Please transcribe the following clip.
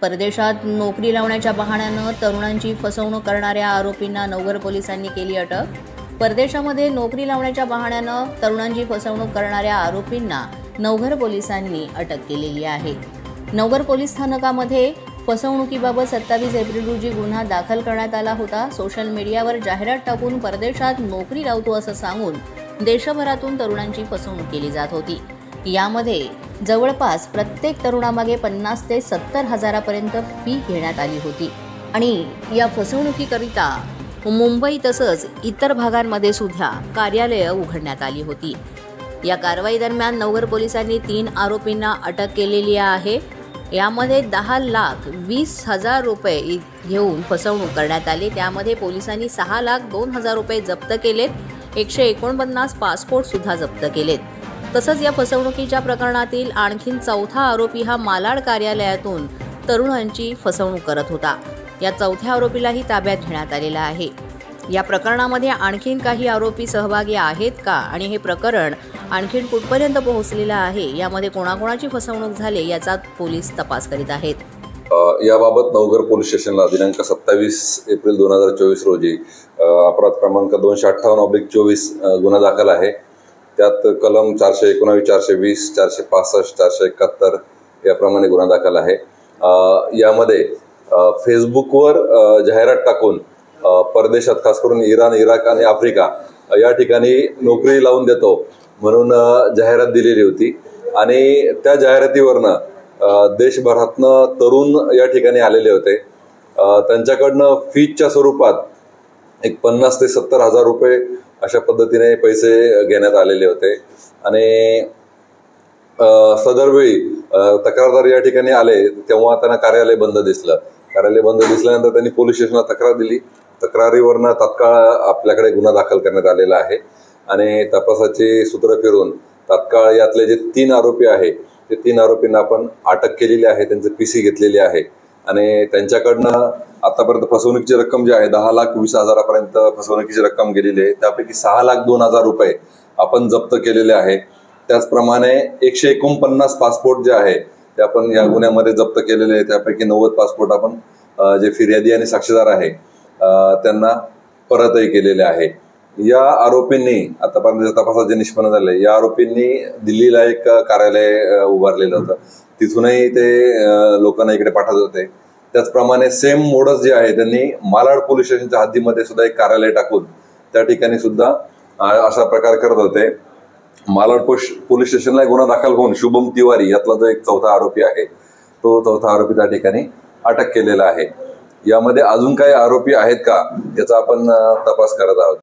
परदेशात नोकरी लावण्याच्या बहाण्यानं तरुणांची फसवणूक करणाऱ्या आरोपींना नवघर पोलिसांनी केली अटक। परदेशामध्ये नोकरी लावण्याच्या बहाण्यानं तरुणांची फसवणूक करणाऱ्या आरोपींना नवघर पोलिसांनी अटक केलेली आहे। नवघर पोलीस स्थानकामध्ये फसवणुकीबाबत 27 एप्रिल रोजी गुन्हा दाखल करण्यात आला होता। सोशल मीडियावर जाहिरात टाकून परदेशात नोकरी लावतो असं सांगून देशभरातून तरुणांची फसवणूक केली जात होती। यामध्ये जवळपास प्रत्येक तरुणामागे 50 ते 70 हजारापर्यंत फी घेण्यात आली होती आणि या फसवणुकीकरिता मुंबई तसंच इतर भागांमध्ये सुद्धा कार्यालये उघडण्यात आली होती। या कारवाई दरम्यान नवघर पोलिसांनी 3 आरोपींना अटक केलेली आहे। यामध्ये 10,20,000 रुपये घेऊन फसवणूक करण्यात आली। त्यामध्ये पोलिसांनी 6,02,000 रुपये जप्त केलेत, 149 पासपोर्ट सुद्धा जप्त केलेत। तसंच या फसवणुकीच्या प्रकरणातील आणखीन चौथा आरोपी हा मालाड कार्यालयातून तरुणांची फसवणूक करत होता। या चौथ्या आरोपीलाही ताब्यात घेण्यात आलेला आहे। या प्रकरणामध्ये आणखीन काही आरोपी सहभागी आहेत का आणि हे प्रकरण आणखीन कुठपर्यंत पोहोचलेलं आहे, यामध्ये कोणाकोणाची फसवणूक झाली याचा पोलीस तपास करीत आहेत। याबाबत नवघर पोलीस स्टेशनला दिनांक 27 एप्रिल 2024 रोजी अपराध क्रमांक 258/24 गुन्हा दाखल आहे। त्यात कलम 419, 420, 465, 471 याप्रमाणे गुन्हा दाखल आहे। यामध्ये फेसबुकवर जाहिरात टाकून परदेशात खास करून इराण, इराक आणि आफ्रिका या ठिकाणी नोकरी लावून देतो म्हणून जाहिरात दिलेली होती आणि त्या जाहिरातीवरनं देशभरातनं तरुण या ठिकाणी आलेले होते। त्यांच्याकडनं फीच्या स्वरूपात एक 50 ते 70 हजार रुपये अशा पद्धतीने पैसे घेण्यात आलेले होते आणि सदरवेळी तक्रारदार या ठिकाणी आले तेव्हा त्यांना कार्यालय बंद दिसलं। कार्यालय बंद दिसल्यानंतर त्यांनी पोलीस स्टेशनला तक्रार दिली। तक्रारीवरनं तात्काळ आपल्याकडे गुन्हा दाखल करण्यात आलेला आहे आणि तपासाची सूत्र फिरून तात्काळ यातले जे 3 आरोपी आहे ते 3 आरोपींना आपण अटक केलेली आहे, त्यांचे PC घेतलेली आहे आणि त्यांच्याकडनं आतापर्यंत फसवणुकीची रक्कम जी आहे 10,20,000पर्यंत फसवणुकीची रक्कम गेलेली आहे। त्यापैकी 6,02,000 रुपये आपण जप्त केलेले आहे। त्याचप्रमाणे 149 पासपोर्ट जे आहे ते आपण या गुन्ह्यामध्ये जप्त केलेले आहे। त्यापैकी 90 पासपोर्ट आपण जे फिर्यादी आणि साक्षीदार आहे त्यांना परतही केलेले आहे। या आरोपींनी आतापर्यंत तपासात जे निष्पन्न झाले, या आरोपींनी दिल्लीला एक कार्यालय उभारलेलं होतं, तिथूनही ते लोकांना इकडे पाठवत होते। त्याचप्रमाणे सेम मोडस जे आहे त्यांनी मालाड पोलीस स्टेशनच्या हद्दीमध्ये सुद्धा एक कार्यालय टाकून त्या ठिकाणी सुद्धा अशा प्रकार करत होते। मालाड पोलीस स्टेशनला गुन्हा दाखल होऊन शुभम तिवारी यातला जो एक चौथा आरोपी आहे तो चौथा आरोपी त्या ठिकाणी अटक केलेला आहे। यामध्ये अजून काही आरोपी आहेत का याचा आपण तपास करत आहोत।